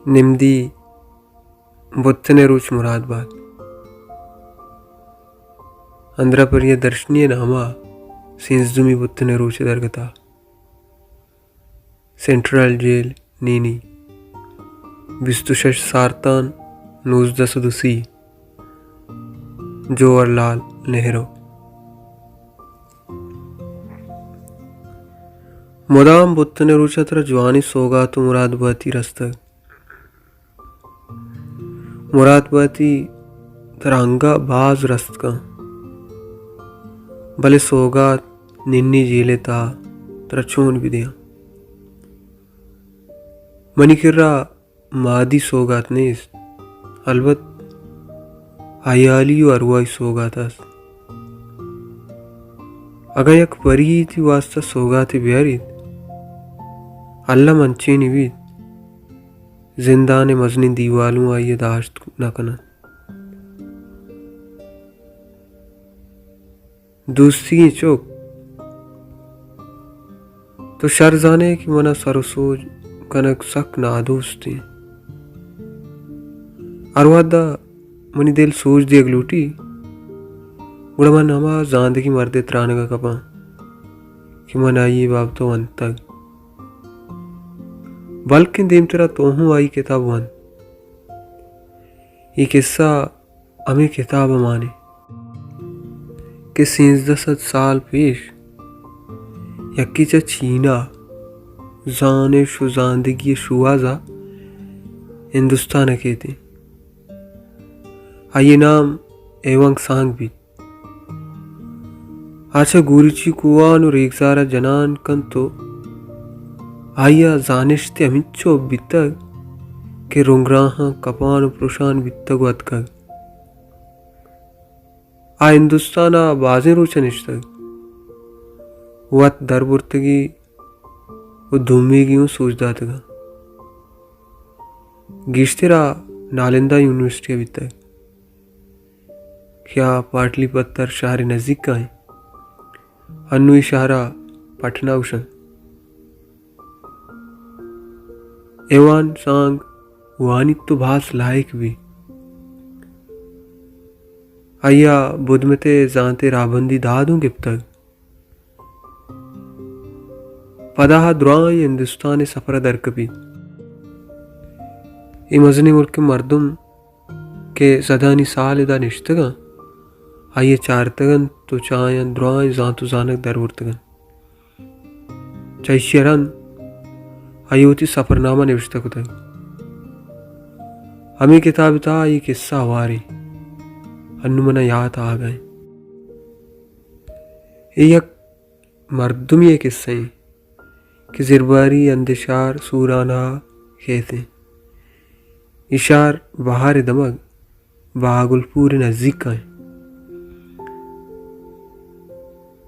निम्दी बुत्तने रूच मुरादबाद आंध्रपरिय दर्शनीय नामा सिंसदुमी बुत्तने रूच दरगता सेंट्रल जेल नीनी विस्तुशश सारतान नूजदसदुसी जवाहरलाल नेहरू मुदाम बुत्तने रूचत्र जवानी सोगातु मुरादबाती रस्तक मुरादबाती तरंगा बाज रस्त का भले सोगात निन्नी जीले ता तरचून विदिया मनी किर्रा मादी सोगात नेस अलबत आयालियो अरुआई सोगातास अगर यक परी थी वास्ता सोगाती बिहारीत अल्लाह मंचेनी वीत जिंदाने मजनी दीवालों आइए दाश्त न कना दूसरी चौक तो शर्जाने की मना सरसोज कनक सक नादोस्ती अरवादा मनी दिल सोच दिया ग्लूटी गुड़मन हमा जांदगी मर्दे त्राने का कपा कि मन आई बाब तो अंत तक बल्कि देम तेरा तोहू आई किताब वन ये किस्सा हमें किताब माने कि 13 साल पेश यक्की चा चीना जाने शुजांदगी शुआजा हिंदुस्तान के थे आइए नाम एवं सांग भी आचा गुरुची कुआन और एक सारा जनान कन तो आया जानिश्ते अमिच्चो बित्तग के रुंगराहा कपान पुरुषान बित्तग वत्कग आ हिंदुस्तान बाजे रोचनिश्तग वत दरबुर्तगी वो धूमेगी हूँ सोचदातगा गिश्तेरा नालंदा यूनिवर्सिटी बित्तग क्या पाटलिपत्तर शहर नज़दीक का है अन्नू इशारा पटना उशन एवान सांग वानी तो भास लायक भी आया बुधमते जानते राबंदी दादूं गिप तक पदाहा द्राय हिंदुस्तान सफर दरकबी मजनी मुल्क मर्दुम के सदानी साल दा निश्तगा आइए चारतगन तो चायन द्राय जातु जानक दरवुर्तगन चैश्यरन अयोती सफरनामा निविष्ट कुतग हमें किताब था ये किस्सा हवारी अन्नुमना याद आ गए एक मर्दुम ये किस्से कि जिरबारी अंदिशार सूराना कहते इशार बहार दमग बागुलपुर नजदीक का है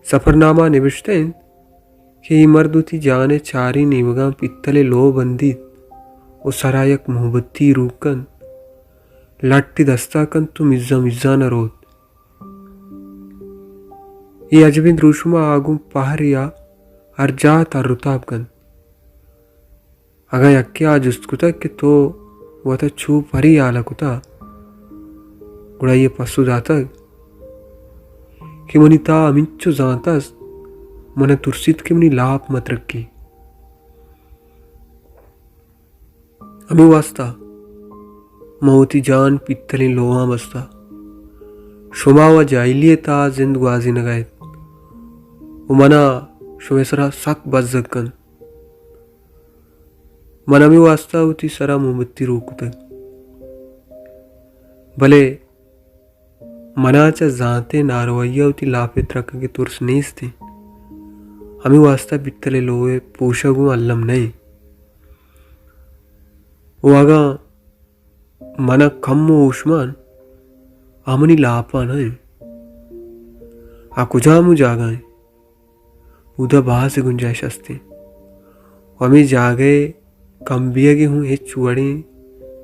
सफरनामा निविष्ट कि मर्दुती जाने चारी नीवगा पित्तले लो बंदित ओ सरायक मोहब्बती रूकन लट्टी दस्ताकन तु मिज्जा मिज्जा न रोत ये अजबिन रूशुमा आगुम पहरिया अर्जा तरुताबकन अगर यक्के आज उस्तकुता कि तो वह छू परी आला कुता गुड़ा ये पसु जातक कि मनिता अमिच्चो जानतास मन तुरसित के मनी लाप मत रखी अमी वास्ता मौती जान पित्तली लोहा बस्ता शुमा व जाइलिए ता जिंद गुआजी नगायत उमना शुमेसरा सक बज्जकन मनमी वास्ता उती सरा मोमबत्ती रोकुतक भले मनाचा जाते नारवैया उती लापेत रख के तुर्स नेस थे हमें वास्ता बित्तले लोए पोषगु अल्लम नहीं वागा मना कम्मो उष्मान आमनी लापा नहीं आकुजामु जागाएं उदा बाहर से गुंजाइश अस्ते हमें जागे कंबिया के हूँ हे चुअड़े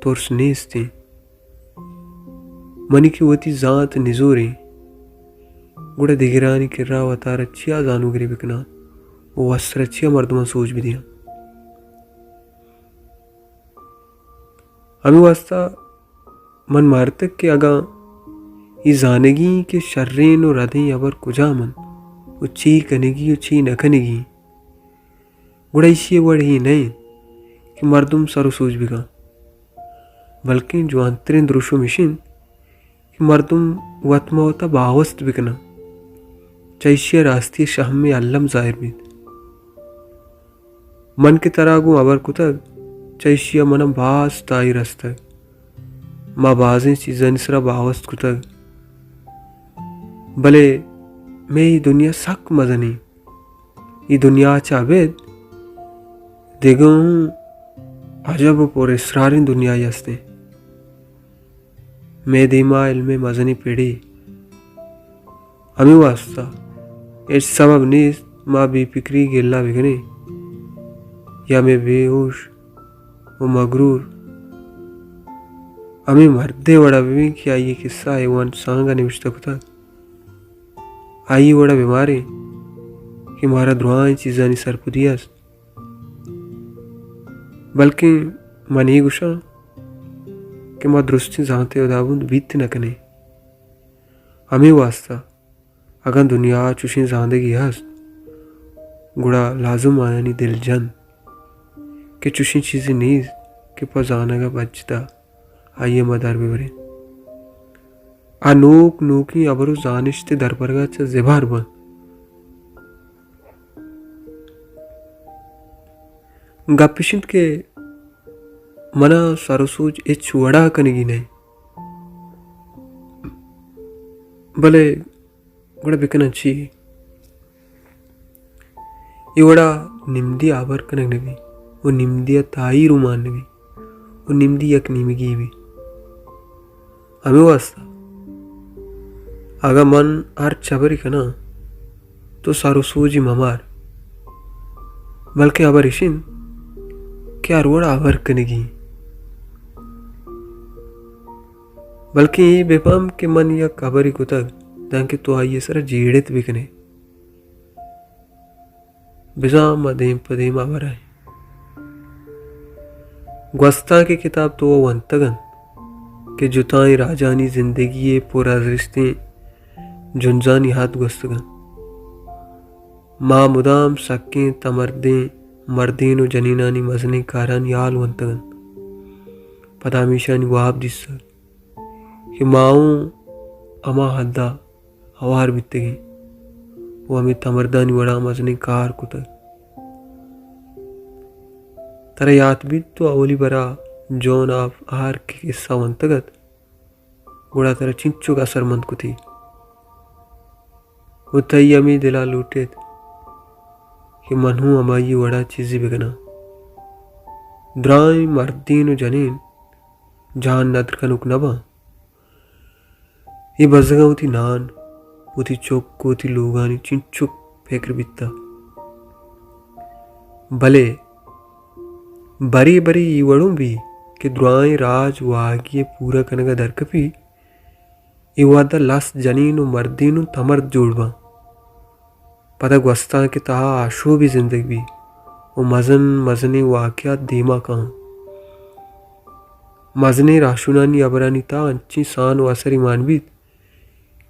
तोर्स नेस्ते मनी की वती जात निजोरे गुड़ा दिगिरानी किर्रा वतार चिया जानुगिरी बिकना वस्त्र चिया मर्दमा सोच भी दिया हमें वास्ता मन मारतक के अगा ई जानगी के शर्रेन और रधे अबर कुजा मन उच्ची कनेगी उच्ची नखनेगी गुड़ैसी वड़ ही नहीं कि मर्दुम सरो सूझ बिगा बल्कि जो अंतरिन दृश्य मिशिन कि मर्दुम वत्मा होता बावस्त बिकना चैश्य रास्ती शहम में अल्लम जाहिर बीत मन के तरागु अबर कुतग चैश्य मनम बास ताई रस्तग माँ बाजें चीज़न इसरा बावस्त कुतग भले मैं ये दुनिया सक मजनी ये दुनिया चाबेद देखो अजब पोर इसरारिन दुनिया यस्ते मैं दीमा इल्मे मजनी पीढ़ी हमें वास्ता इस सबब नीस माँ बेफिक्री गिल्ला बिगने या मैं बेहोश वो मगरूर हमें मर्दे वड़ा भी क्या ये किस्सा है वन सांगा निविष्ट कुता आई वड़ा बीमारी कि मारा द्रुआं चीज़ां नि सरपुदियास बल्कि मन ही गुशा कि माँ दृष्टि जानते उदाबुंद बीत न कने हमें वास्ता अगर दुनिया चुशी जिंदगी हस गुड़ा लाजुम आया नी दिल जन कि चुशी चीज़ें नीज कि पजाना का बचता आइए मदार बिवरे नूक नूकी अबरू जानिश्ते दरबरगा च ज़ेबार बन गपिशिंत के मना सरसूज इच वड़ा कनेगी नहीं भले गुड़ा बिकन अच्छी ये वड़ा निम्दी आबर कनक नवी वो निम्दिया ताई रुमान नवी वो निम्दी यक निमिगी भी हमें वास्ता अगर मन आर चबरी कना तो सारो सूजी ममार बल्कि अबर इशिन क्या रोड़ा आबर कनेगी बल्कि ये बेपाम के मन या कबरी कुतग दांके तो आइए सर जीड़ित बिकने बिजाम मदेम पदेम आबर आए ग्वस्ता की किताब तो वो वंतगन के जुताई राजानी जिंदगी पूरा रिश्ते जुंजानी हाथ गुस्तगन माँ मुदाम सक्के तमर्दें मर्दीन जनीनानी मजनी कारान याल वंतगन पदामिशानी वाब दिस्सर कि माऊं अमा हद्दा हवार बित्तेगी वो हमें तमर्दानी वड़ा मजनी कार कुतग तरा याद भी तो अवली बरा जोन आप आहार के किस्सा वंतगत गुड़ा तरा चिंचुक असरमंद कुथी उतई अमी दिला लूटेत कि मनहू अमाई वड़ा चीज़ी बिगना द्राई मर्दीन जनीन जान नदर कनुक नबा ये बजगा उती नान उती चौक उती लोगानी चिंचुक फेकर बित्ता भले बरी बरी इवड़ों भी कि द्राई राज वागिये पूरा कनगा दरकपी इवादा लस जनीन मर्दीन तमर्द जोड़बा पता ग्वस्ता के तहा आशो भी जिंदगी भी वो मजन मजने वाक़यात दीमा कहाँ मजने राशुनानी अबरानी ता अंची सान वासर ईमानबीत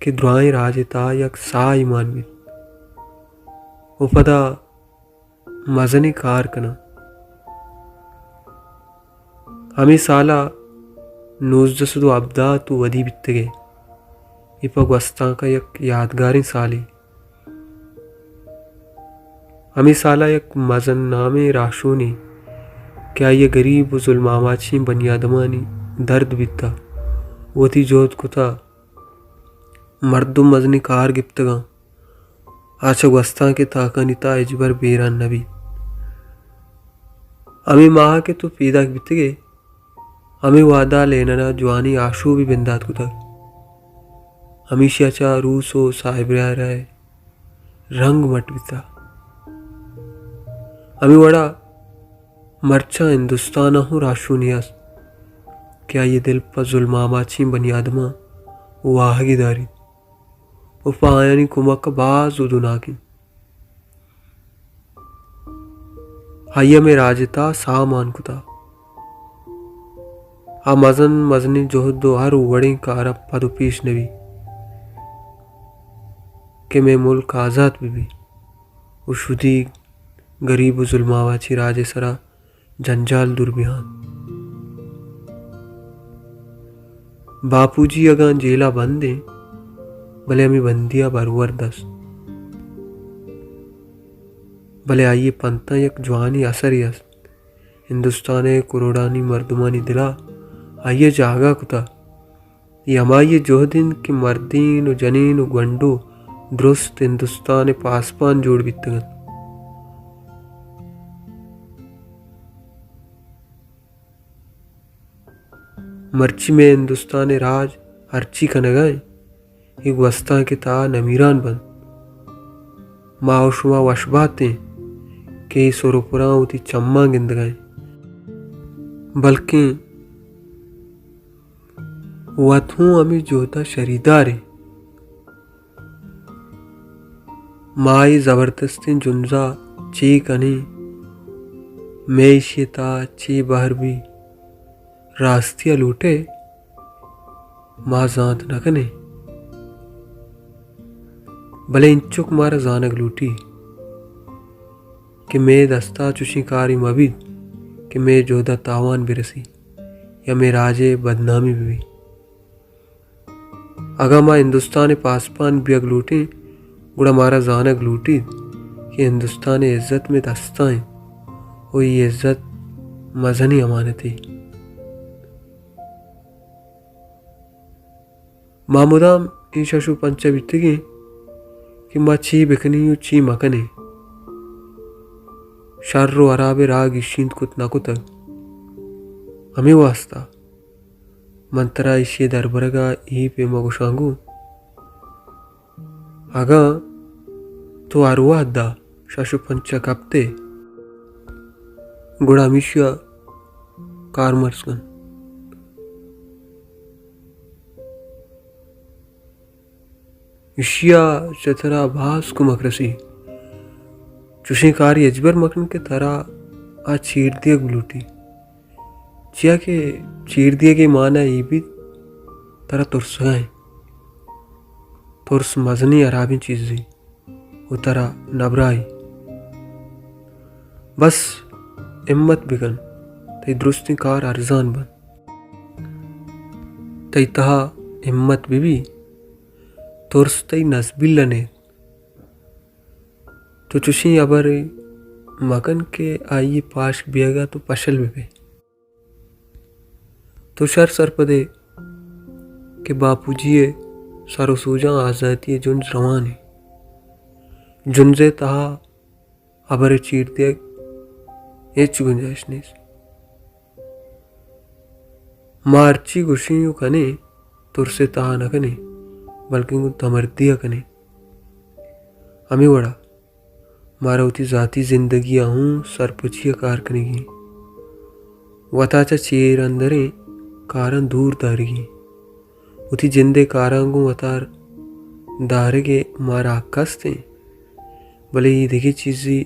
के द्राई राजे ता यक सा ईमानबीत वो पता मजने कार कना हमें साला नूज़दसदो अब्दा तो वदी बित्तगे इपा ग्वस्ता का यक यादगारी साली हमें साला एक मजन नामे राशोनी क्या ये गरीब जुल्मामाची बनियादमानी दर्द बित्ता वो थी जोत कुता मर्दुम मजनी कार गिप्तगा आचा वस्ता के ताका निता इजबर बेरान नबी हमें माह के तो पैदा बितगे हमें वादा लेना जवानी आशू भी बिंदात कुता हमेशा चा रूसो साहिब राय रंग मट बिता हमें वड़ा मर्चा हिंदुस्तान हो राशूनियास क्या ये दिल पर जुल्मामाची बनियादमा वाहगीदारी वो पायानी कुमक बाज उदुनाकिन हाइया में राजता सामान कुता आ मजन मजनी जोहदो हर वड़ी कार पदु पीश नवी के मे मुल्क आज़ाद भी उशुदी गरीब जुल्मावाची राजे सरा जंजाल दुर्बिहान बापूजी अगा जेला बंदे भले हमें बंदिया बरवर दस भले आइए पंता यक जवानी असर यस हिंदुस्ताने कुरोड़ानी मर्दुमानी दिला आइए जागा कुता ये हमारे जोहदिन की मर्दीन जनीन गंडू दुरुस्त हिंदुस्तान पासपान जोड़ बितगन मर्ची में हिंदुस्तान राज हर्ची कनगाए एक वस्ता के ता नमीरान बन माओशुमा वशबाते के सोरोपुरा उती चम्मा गिंद गए बल्कि वथू अमी जोता शरीदारे माई जबरदस्ती जुंजा ची कनी मेशिता ची बहर भी रास्तिया लूटे माँ जात न कने भले इंचुक मारा जानक लूटी कि मैं दस्ता चुशी कारी मबिद कि मैं जोधा तावान बिरसी या मैं राजे बदनामी भी अगा माँ हिंदुस्तान पासपान भी अग लूटी गुड़ा मारा जानक लूटी कि हिंदुस्तान इज्जत में दस्ताएं और ये इज्जत मजनी अमानती मामुदाम ईशाशु पंच बित्तिगी कि माँ ची बिकनी ची मकने शार्रो अराबे राग इशींत कुत नाकुतग हमें वास्ता मंतरा इशी दरबरगा ई पे मगुशांगू आगा तो अरुआ हद्दा शाशु पंच कपते गुड़ा मिशिया कारमर्सगन इशिया चतरा भास को मकरसी चुशी कारी अजबर मकन के तरा आ चीर दिया गुलूटी चिया के चीर दिए के माना ये भी तरा तुरस गए तुरस मजनी अराबी चीज़ी उतरा नबराई बस हिम्मत बिगन तई दुरुस्ती कार अरजान बन तई तहा हिम्मत भी तुरस तई नस्बिल्लने तो चुशी अबर मकन के आइए पाश बियगा तो पशल भी तो शर सरपदे के बापूजिए सरोसूजा आज़ादी जुंज रवानी जुंजे तहा अबर चीर दिया एच गुंजाइश नहीं मार्ची गुशियों कने तुरसे तहा न कने बल्कि तमर्दिया कने हमें बड़ा मारा उती जाती जिंदगी हूँ सरपचिया कार कनेगी वताचा चेर अंदरे कारन दूर दारेगी उती जिंदे कारांगू वतार दारेगे मारा कस्ते भले ही देखी चीज़ी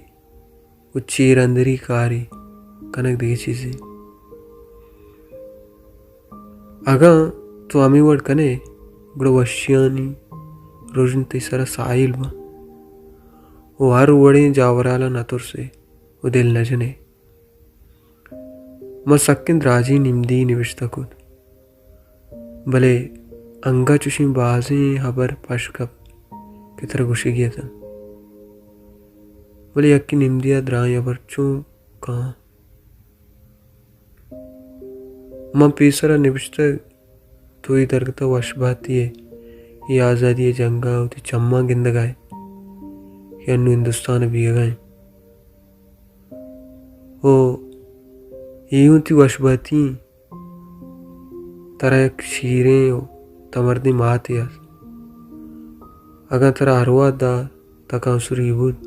वो चेर अंदरी कारी कनक देखी चीज़ी आगा तो हमें वड़ कने गुड़ वशियानी रोजन तीसरा साइल बा वो हर वड़े जावराला नतुर से वो दिल न जने म सक्किन राजी निम्दी निविष्टा कुद भले अंगा चुशी बाजी हबर पशकप की तरह घुसी गया था भले यक्की निम्दिया द्राय अबर चू कहाँ म पीसरा निविष्टा तो ही दरगता वशबाती है ये आज़ादी जंगा होती चम्मा गिंद गाए कि अन्नु हिंदुस्तान भी गए ओ यूं थी वशबाती तरह एक शीरें हो तमर्दी माते यास अगर तरह हरवा दा तका सुरी बुद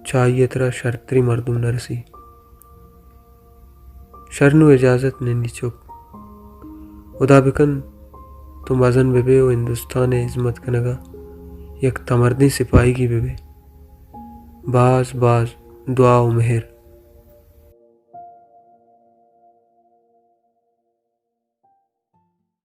चाहिए तरह शर्तरी मर्दुम नरसी शर्नु इजाज़त नहीं चुप उदा बिकन तो मजन बेबे वो हिंदुस्तान इज़्मत कनगा एक तमर्दी सिपाही की बेबे बाज बाज दुआ व मेहर